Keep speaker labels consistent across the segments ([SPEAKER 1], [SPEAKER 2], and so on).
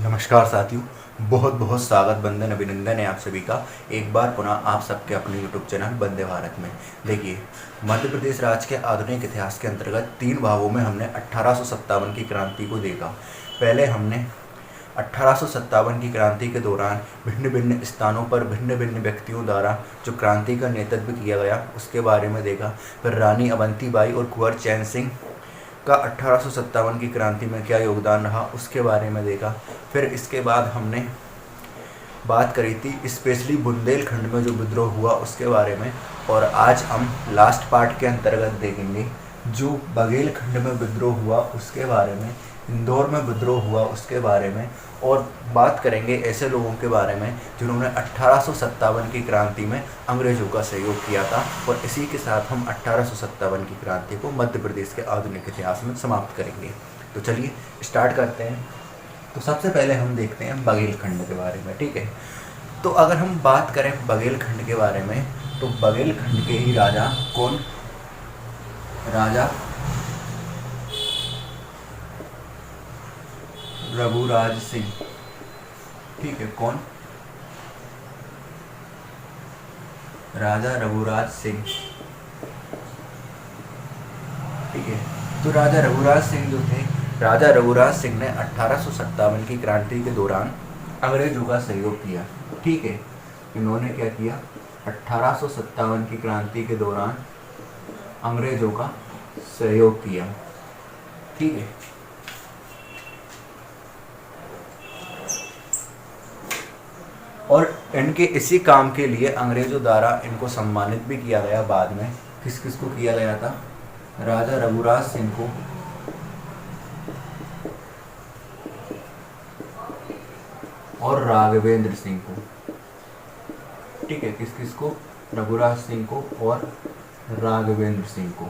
[SPEAKER 1] नमस्कार साथियों, बहुत बहुत स्वागत, बंदन, अभिनंदन है आप सभी का एक बार पुनः आप सबके अपने यूट्यूब चैनल वंदे भारत में। देखिए, मध्य प्रदेश राज्य के आधुनिक इतिहास के अंतर्गत 3 भागों में हमने 1857 की क्रांति को देखा। पहले हमने 1857 की क्रांति के दौरान भिन्न भिन्न स्थानों पर भिन्न भिन्न व्यक्तियों द्वारा जो क्रांति का नेतृत्व किया गया उसके बारे में देखा। फिर रानी अवंतीबाई और कुंवर चैन सिंह का 1857 की क्रांति में क्या योगदान रहा उसके बारे में देखा। फिर इसके बाद हमने बात करी थी स्पेशली बुंदेलखंड में जो विद्रोह हुआ उसके बारे में, और आज हम लास्ट पार्ट के अंतर्गत देखेंगे जो बघेलखंड में विद्रोह हुआ उसके बारे में, इंदौर में विद्रोह हुआ उसके बारे में, और बात करेंगे ऐसे लोगों के बारे में जिन्होंने 1857 की क्रांति में अंग्रेज़ों का सहयोग किया था। और इसी के साथ हम 1857 की क्रांति को मध्य प्रदेश के आधुनिक इतिहास में समाप्त करेंगे। तो चलिए स्टार्ट करते हैं। तो सबसे पहले हम देखते हैं बघेलखंड के बारे में, ठीक है। तो अगर हम बात करें बघेलखंड के बारे में, तो बघेलखंड के ही राजा कौन? राजा रघुराज सिंह, ठीक है। कौन? राजा रघुराज सिंह, ठीक है। तो राजा रघुराज सिंह जो थे, राजा रघुराज सिंह ने 1857 की क्रांति के दौरान अंग्रेजों का सहयोग किया, ठीक है। इन्होंने क्या किया? 1857 की क्रांति के दौरान अंग्रेजों का सहयोग किया, ठीक है। और इनके इसी काम के लिए अंग्रेजों द्वारा इनको सम्मानित भी किया गया बाद में। किस किस को किया गया था? राजा रघुराज सिंह को और राघवेंद्र सिंह को, ठीक है। किस किस को? रघुराज सिंह को और राघवेंद्र सिंह को,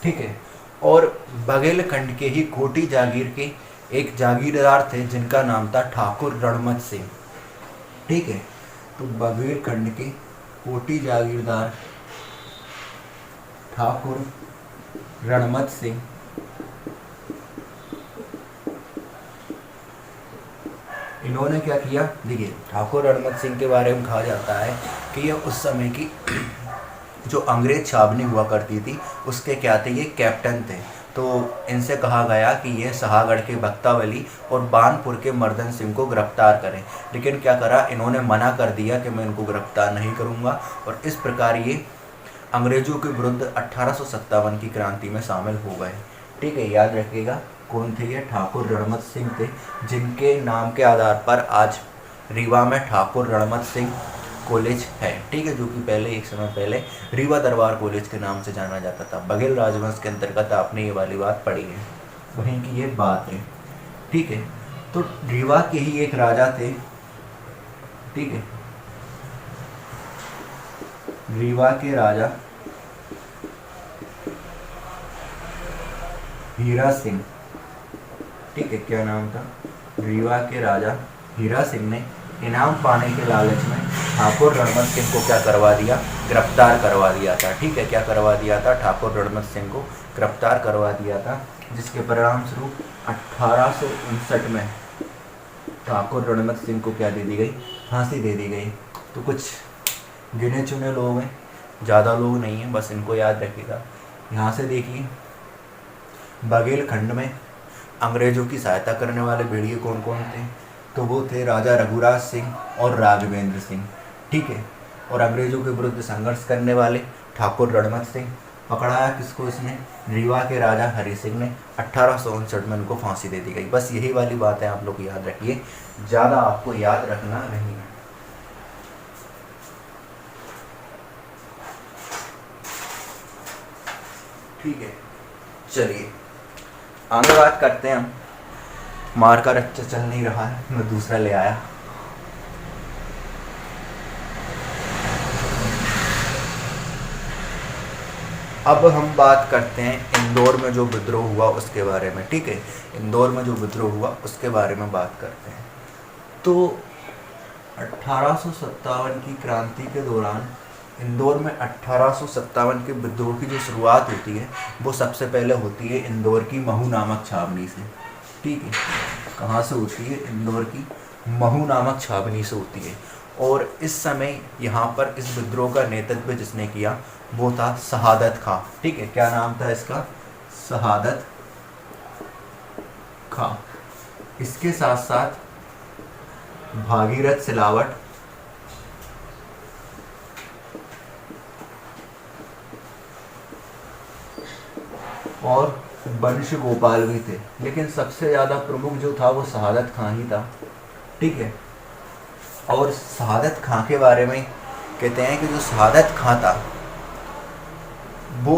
[SPEAKER 1] ठीक है। और बघेलखंड के ही कोटी जागीर के एक जागीरदार थे जिनका नाम था ठाकुर रणमत सिंह, ठीक है। तो बघेलखंड के कोटी जागीरदार ठाकुर रणमत सिंह इन्होंने क्या किया? देखिए, ठाकुर रणमत सिंह के बारे में कहा जाता है कि यह उस समय की जो अंग्रेज छावनी हुआ करती थी उसके क्या थे? ये कैप्टन थे। तो इनसे कहा गया कि ये सहागढ़ के भक्तावली और बानपुर के मर्दन सिंह को गिरफ्तार करें, लेकिन क्या करा? इन्होंने मना कर दिया कि मैं इनको गिरफ्तार नहीं करूंगा, और इस प्रकार ये अंग्रेजों के विरुद्ध 1857 की क्रांति में शामिल हो गए, ठीक है। याद रखिएगा कौन थे ये? ठाकुर रणमत सिंह थे, जिनके नाम के आधार पर आज रीवा में ठाकुर रणमत सिंह कॉलेज है, ठीक है, जो कि पहले एक समय पहले रीवा दरबार कॉलेज के नाम से जाना जाता था। बघेल राजवंश के अंतर्गत आपने ये वाली बात पढ़ी है, वहीं की ये बात है, ठीक है। तो रीवा के ही एक राजा थे, ठीक है। रीवा के राजा हीरा सिंह, ठीक है। क्या नाम था? रीवा के राजा हीरा सिंह ने इनाम पाने के लालच में ठाकुर रणमत सिंह को क्या करवा दिया? गिरफ्तार करवा दिया था, ठीक है। क्या करवा दिया था? ठाकुर रणमत सिंह को गिरफ्तार करवा दिया था, जिसके परिणाम स्वरूप 1859 में ठाकुर रणमत सिंह को क्या दे दी गई? फांसी दे दी गई। तो कुछ गिने चुने लोग हैं, ज़्यादा लोग नहीं हैं, बस इनको याद रखिएगा। यहाँ से देखिए, बघेलखंड में अंग्रेजों की सहायता करने वाले भेड़िए कौन कौन थे? तो वो थे राजा रघुराज सिंह और राघवेंद्र सिंह, ठीक है। और अंग्रेजों के विरुद्ध संघर्ष करने वाले ठाकुर रणमत सिंह। पकड़ाया किसको इसने? रीवा के राजा हरि सिंह ने। 1859 में उनको फांसी दे दी गई। बस यही वाली बातें आप लोग याद रखिए, ज़्यादा आपको याद रखना नहीं है, ठीक है। चलिए आगे बात करते हैं हम। मार्कर अच्छा चल नहीं रहा है, मैं दूसरा ले आया। अब हम बात करते हैं इंदौर में जो विद्रोह हुआ उसके बारे में, ठीक है। इंदौर में जो विद्रोह हुआ उसके बारे में बात करते हैं। तो 1857 की क्रांति के दौरान इंदौर में 1857 के विद्रोह की जो शुरुआत होती है वो सबसे पहले होती है इंदौर की महू नामक छावनी से, ठीक है। कहाँ से होती है? इंदौर की महू नामक छावनी से होती है। और इस समय यहाँ पर इस विद्रोह का नेतृत्व जिसने किया वो था शहादत खां। ठीक है, क्या नाम था इसका? शहादत खां। इसके साथ साथ भागीरथ सिलावट और वंश गोपाल भी थे, लेकिन सबसे ज़्यादा प्रमुख जो था वो शहादत खां ही था। ठीक है, और शहादत खां के बारे में कहते हैं कि जो शहादत खां था वो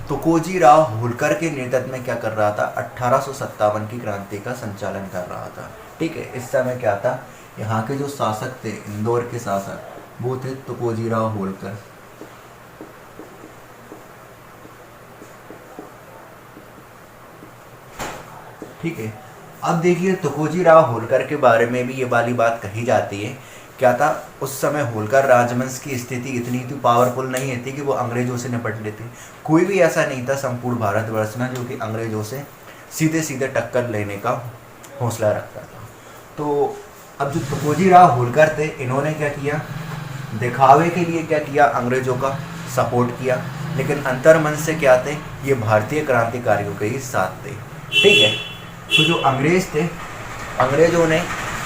[SPEAKER 1] तुकोजी राव होलकर के नेतृत्व में क्या कर रहा था? 1857 की क्रांति का संचालन कर रहा था। ठीक है, इस समय क्या था? यहाँ के जो शासक थे, इंदौर के शासक, वो थे तुकोजी राव होलकर। ठीक है, अब देखिए तुकोजी राव होलकर के बारे में भी ये वाली बात कही जाती है। क्या था? उस समय होलकर राजवंश की स्थिति इतनी तो पावरफुल नहीं थी कि वो अंग्रेजों से निपट लेते। कोई भी ऐसा नहीं था संपूर्ण भारतवर्ष में जो कि अंग्रेजों से सीधे सीधे टक्कर लेने का हौसला रखता था। तो अब जो तुकोजी राव होलकर थे, इन्होंने क्या किया? दिखावे के लिए क्या किया? अंग्रेजों का सपोर्ट किया, लेकिन अंतर्मन से क्या थे? ये भारतीय क्रांतिकारियों के ही साथ थे। ठीक है, तो जो अंग्रेज थे, अंग्रेजों ने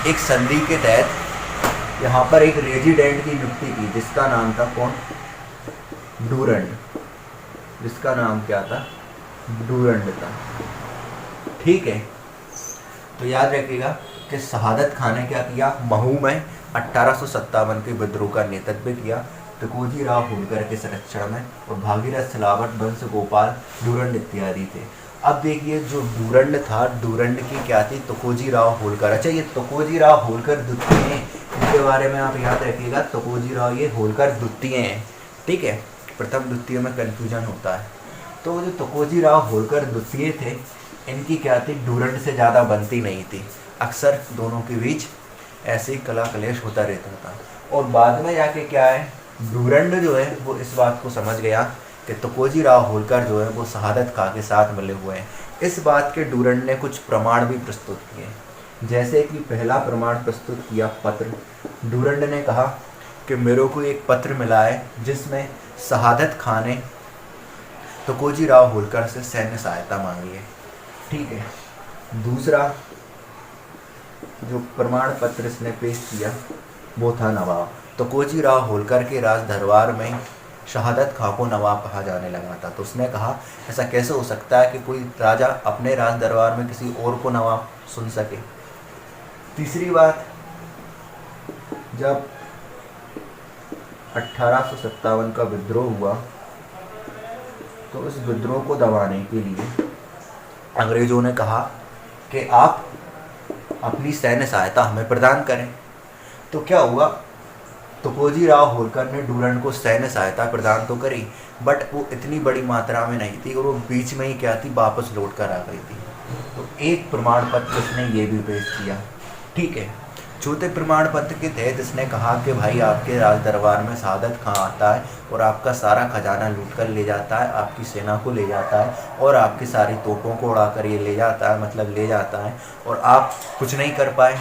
[SPEAKER 1] एक संधि के तहत यहाँ पर एक रेजिडेंट की नियुक्ति की, जिसका नाम था कौन? डूरंड। जिसका नाम क्या था? डूरंड था। ठीक है, तो याद रखिएगा कि शहादत खां ने क्या किया? महू में 1857 के विद्रोह का नेतृत्व किया तुकोजी राव होलकर के संरक्षण में, और भागीरथ सिलावट, वंश गोपाल, डूरंड इत्यादि थे। अब देखिए जो डूरंड था, डूरंड की क्या थी? तुकोजी राव होलकर। अच्छा, ये तुकोजी राव होलकर द्वितीय, इनके बारे में आप याद रखिएगा। तुकोजी राव ये होलकर द्वितीय हैं। ठीक है, प्रथम द्वितीय में कन्फ्यूजन होता है। तो जो तुकोजी राव होलकर द्वितीय थे, इनकी क्या थी? डूरंड से ज़्यादा बनती नहीं थी। अक्सर दोनों के बीच ऐसे ही कला कलेश होता रहता था। और बाद में जाके क्या है? डूरंड जो है वो इस बात को समझ गया कि तुकोजी राव होलकर जो है वो शहादत खां के साथ मिले हुए हैं। इस बात के डूरंड ने कुछ प्रमाण भी प्रस्तुत किए, जैसे कि पहला प्रमाण प्रस्तुत किया पत्र। डूरंड ने कहा कि मेरे को एक पत्र मिला है जिसमें शहादत खां ने तुकोजी राव होलकर से सैन्य सहायता मांगी है। ठीक है, दूसरा जो प्रमाण पत्र इसने पेश किया वो था नवाब। तुकोजी राव होलकर के राज दरबार में शहादत खां को नवाब कहा जाने लगा था। तो उसने कहा ऐसा कैसे हो सकता है कि कोई राजा अपने राज दरबार में किसी और को नवाब सुन सके। तीसरी बात, जब 1857 का विद्रोह हुआ तो इस विद्रोह को दबाने के लिए अंग्रेजों ने कहा कि आप अपनी सैन्य सहायता हमें प्रदान करें। तो क्या हुआ? तुकोजी राव होलकर ने डूरंड को सैन्य सहायता प्रदान तो करी, बट वो इतनी बड़ी मात्रा में नहीं थी और वो बीच में ही क्या थी? वापस लौट कर आ गई थी। तो एक प्रमाण पत्र इसने ये भी पेश किया। ठीक है, चौथे प्रमाण पत्र के तहत इसने कहा कि भाई आपके राज दरबार में शहादत खां आता है और आपका सारा खजाना लूट कर ले जाता है, आपकी सेना को ले जाता है और आपकी सारी तोपों को उड़ाकर ये ले जाता है, मतलब ले जाता है, और आप कुछ नहीं कर पाए।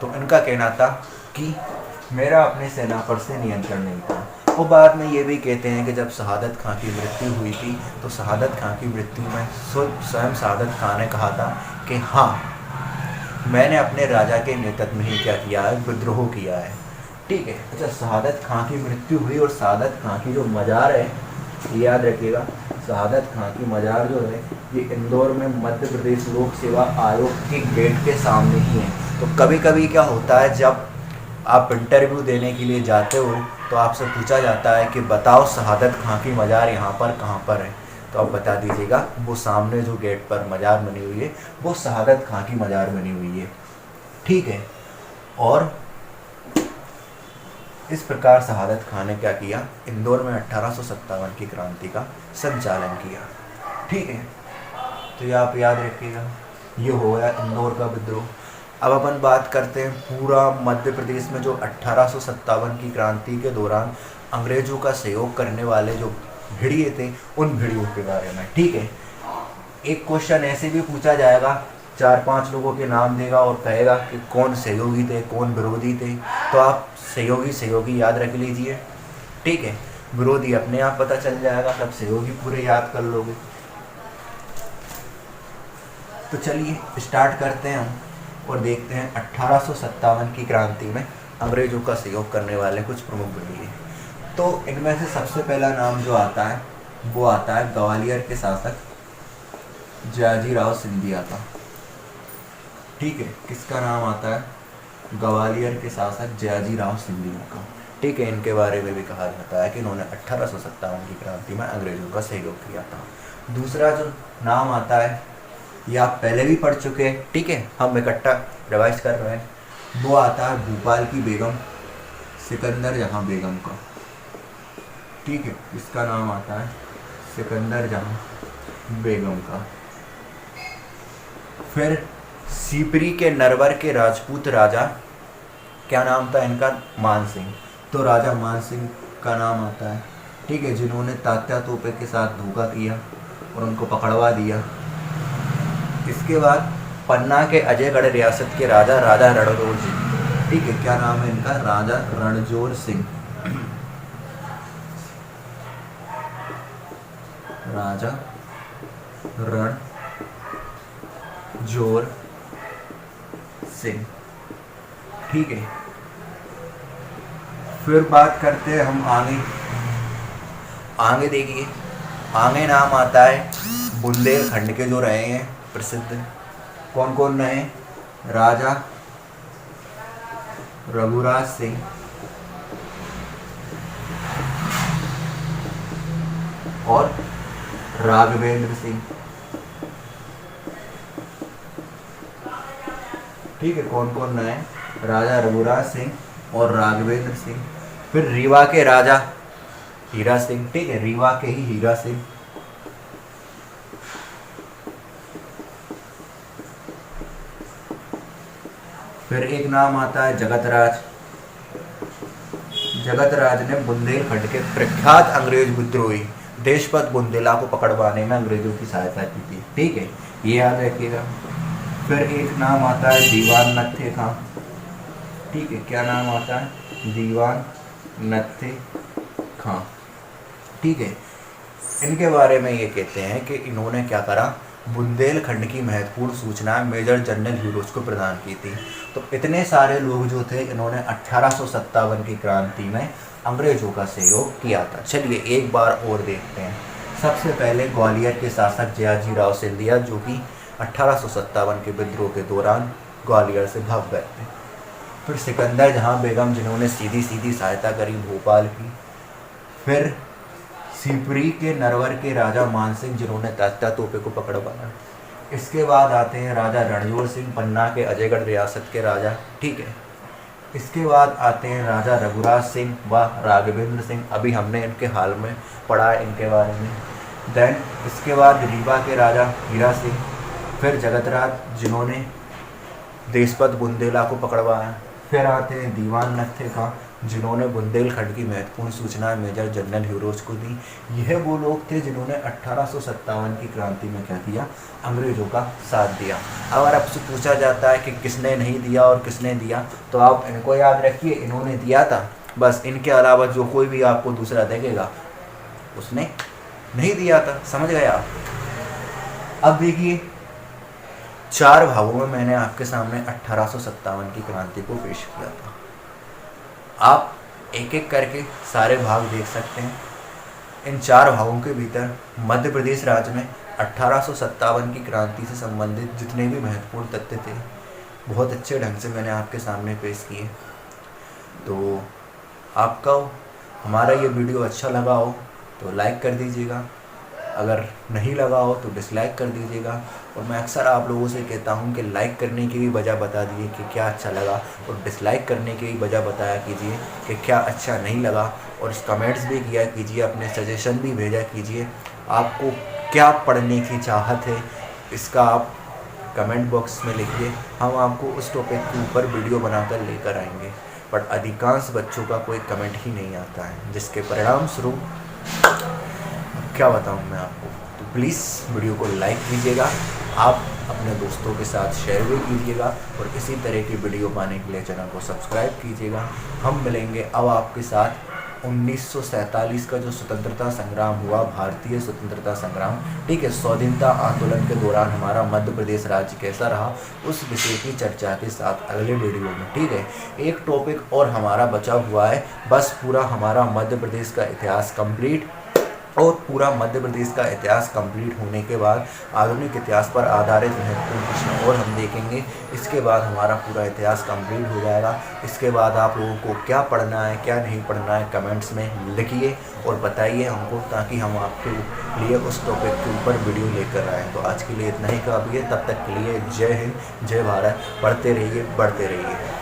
[SPEAKER 1] तो इनका कहना था कि मेरा अपने सेना पर से नियंत्रण नहीं था। वो बाद में ये भी कहते हैं कि जब शहादत खां की मृत्यु हुई थी तो शहादत खां की मृत्यु में स्वयं शहादत खां ने कहा था कि हाँ, मैंने अपने राजा के नेतृत्व में ही क्या किया है? विद्रोह किया है। ठीक है, अच्छा, शहादत खां की मृत्यु हुई और शहादत खां की जो मज़ार है, ये याद रखिएगा, शहादत खां की मज़ार जो है ये इंदौर में मध्य प्रदेश लोक सेवा आयोग के गेट के सामने ही है। तो कभी कभी क्या होता है, जब आप इंटरव्यू देने के लिए जाते हो तो आपसे पूछा जाता है कि बताओ शहादत खां की मज़ार यहाँ पर कहाँ पर है, तो आप बता दीजिएगा वो सामने जो गेट पर मज़ार बनी हुई है वो शहादत खां की मज़ार बनी हुई है। ठीक है, और इस प्रकार शहादत खां ने क्या किया? इंदौर में 1857 की क्रांति का संचालन किया। ठीक है, तो ये आप याद रखिएगा, ये हो गया इंदौर का विद्रोह। अब अपन बात करते हैं पूरा मध्य प्रदेश में जो 1857 की क्रांति के दौरान अंग्रेजों का सहयोग करने वाले जो भिड़िए थे, उन भिड़ियों के बारे में। ठीक है, एक क्वेश्चन ऐसे भी पूछा जाएगा 4-5 लोगों के नाम देगा और कहेगा कि कौन सहयोगी थे कौन विरोधी थे, तो आप सहयोगी याद रख लीजिए, ठीक है। विरोधी अपने आप पता चल जाएगा, सब सहयोगी पूरे याद कर लोगे। तो चलिए स्टार्ट करते हैं हम और देखते हैं 1857 की क्रांति में अंग्रेजों का सहयोग करने वाले कुछ प्रमुख व्यक्ति। तो इनमें से सबसे पहला नाम जो आता है वो आता है ग्वालियर के शासक जयाजीराव सिंधिया का, ठीक है। किसका नाम आता है? ग्वालियर के शासक जयाजीराव सिंधिया का, ठीक है। इनके बारे में भी कहा जाता है कि इन्होंने 1857 की क्रांति में अंग्रेजों का सहयोग किया था। दूसरा जो नाम आता है ये आप पहले भी पढ़ चुके हैं, ठीक है, हम इकट्ठा रिवाइज कर रहे हैं। वो आता है भोपाल की बेगम सिकंदर जहां बेगम का, ठीक है। इसका नाम आता है सिकंदर जहां बेगम का। फिर सीपरी के नरवर के राजपूत राजा, क्या नाम था इनका? मान सिंह। तो राजा मान सिंह का नाम आता है, ठीक है, जिन्होंने तात्या तोपे के साथ धोखा किया और उनको पकड़वा दिया। इसके बाद पन्ना के अजयगढ़ रियासत के राजा राजा रणजोर सिंह, ठीक है, क्या नाम है इनका? राजा रणजोर सिंह। राजा रणजोर सिंह, ठीक है। फिर बात करते हैं हम आगे देखिए, आगे नाम आता है बुंदेलखंड के जो रहे हैं प्रसिद्ध, कौन कौन रहे? राजा रघुराज सिंह, और राघवेंद्र सिंह, ठीक है। कौन कौन रहे? राजा रघुराज सिंह और राघवेंद्र सिंह। फिर रीवा के राजा हीरा सिंह, ठीक है, रीवा के ही हीरा सिंह। फिर एक नाम आता है जगतराज। जगतराज ने बुंदेलखंड के प्रख्यात अंग्रेज विद्रोही देशपत बुंदेला को पकड़वाने में अंग्रेजों की सहायता की थी, ठीक है, ये याद रखिएगा। फिर एक नाम आता है दीवान नत्थे खां, ठीक है, क्या नाम आता है? दीवान नत्थे खां, ठीक है। इनके बारे में ये कहते हैं कि इन्होंने क्या करा, बुंदेलखंड की महत्वपूर्ण सूचनाएं मेजर जनरल ह्यूरोज को प्रदान की थी। तो इतने सारे लोग जो थे इन्होंने 1857 की क्रांति में अंग्रेजों का सहयोग किया था। चलिए एक बार और देखते हैं। सबसे पहले ग्वालियर के शासक जयाजीराव सिंधिया, जो कि 1857 के विद्रोह के दौरान ग्वालियर से भाग गए थे। फिर सिकंदर जहां बेगम, जिन्होंने सीधी सीधी सहायता करी भोपाल की। फिर सीपरी के नरवर के राजा मान सिंह, जिन्होंने तात्या तोपे को पकड़वाया। इसके बाद आते हैं राजा रणजोर सिंह, पन्ना के अजयगढ़ रियासत के राजा, ठीक है। इसके बाद आते हैं राजा रघुराज सिंह व राघवेंद्र सिंह, अभी हमने इनके हाल में पढ़ा है इनके बारे में। देन इसके बाद रीवा के राजा हीरा सिंह। फिर जगतराज, जिन्होंने देशपत बुंदेला को पकड़वाया। फिर आते हैं दीवान नत्थे खां, जिन्होंने बुंदेलखंड की महत्वपूर्ण सूचनाएं मेजर जनरल ह्यूरोज को दी। यह वो लोग थे जिन्होंने 1857 की क्रांति में क्या किया, अंग्रेजों का साथ दिया। अगर आपसे पूछा जाता है कि किसने नहीं दिया और किसने दिया, तो आप इनको याद रखिए, इन्होंने दिया था, बस इनके अलावा जो कोई भी आपको दूसरा देखेगा उसने नहीं दिया था। समझ गए आप? अब देखिए 4 भागों में मैंने आपके सामने 1857 की क्रांति को पेश किया था। आप एक एक करके सारे भाग देख सकते हैं। इन 4 भागों के भीतर मध्य प्रदेश राज्य में 1857 की क्रांति से संबंधित जितने भी महत्वपूर्ण तथ्य थे बहुत अच्छे ढंग से मैंने आपके सामने पेश किए। तो आपका हमारा ये वीडियो अच्छा लगा हो तो लाइक कर दीजिएगा, अगर नहीं लगा हो तो डिसलाइक कर दीजिएगा। और मैं अक्सर आप लोगों से कहता हूं कि लाइक करने की भी वजह बता दीजिए कि क्या अच्छा लगा, और डिसलाइक करने की भी वजह बताया कीजिए कि क्या अच्छा नहीं लगा। और कमेंट्स भी किया कीजिए, अपने सजेशन भी भेजा कीजिए, आपको क्या पढ़ने की चाहत है इसका आप कमेंट बॉक्स में लिखिए। हम आपको उस टॉपिक के ऊपर वीडियो बनाकर लेकर आएंगे। बट अधिकांश बच्चों का कोई कमेंट ही नहीं आता है, जिसके परिणाम स्वरूप क्या बताऊं मैं आपको। तो प्लीज़ वीडियो को लाइक कीजिएगा। आप अपने दोस्तों के साथ शेयर भी कीजिएगा और इसी तरह की वीडियो पाने के लिए चैनल को सब्सक्राइब कीजिएगा। हम मिलेंगे अब आपके साथ 1947 का जो स्वतंत्रता संग्राम हुआ, भारतीय स्वतंत्रता संग्राम, ठीक है, स्वाधीनता आंदोलन के दौरान हमारा मध्य प्रदेश राज्य कैसा रहा, उस विषय की चर्चा के साथ अगले वीडियो में। ठीक है, एक टॉपिक और हमारा बचा हुआ है, बस पूरा हमारा मध्य प्रदेश का इतिहास कंप्लीट, और पूरा मध्य प्रदेश का इतिहास कंप्लीट होने के बाद आधुनिक इतिहास पर आधारित महत्वपूर्ण प्रश्न और हम देखेंगे। इसके बाद हमारा पूरा इतिहास कंप्लीट हो जाएगा। इसके बाद आप लोगों को क्या पढ़ना है क्या नहीं पढ़ना है कमेंट्स में लिखिए और बताइए हमको, ताकि हम आपके लिए उस टॉपिक के ऊपर वीडियो लेकर आएँ। तो आज के लिए इतना ही काफ़ी है। तब तक के लिए जय हिंद, जय भारत। पढ़ते रहिए, बढ़ते रहिए।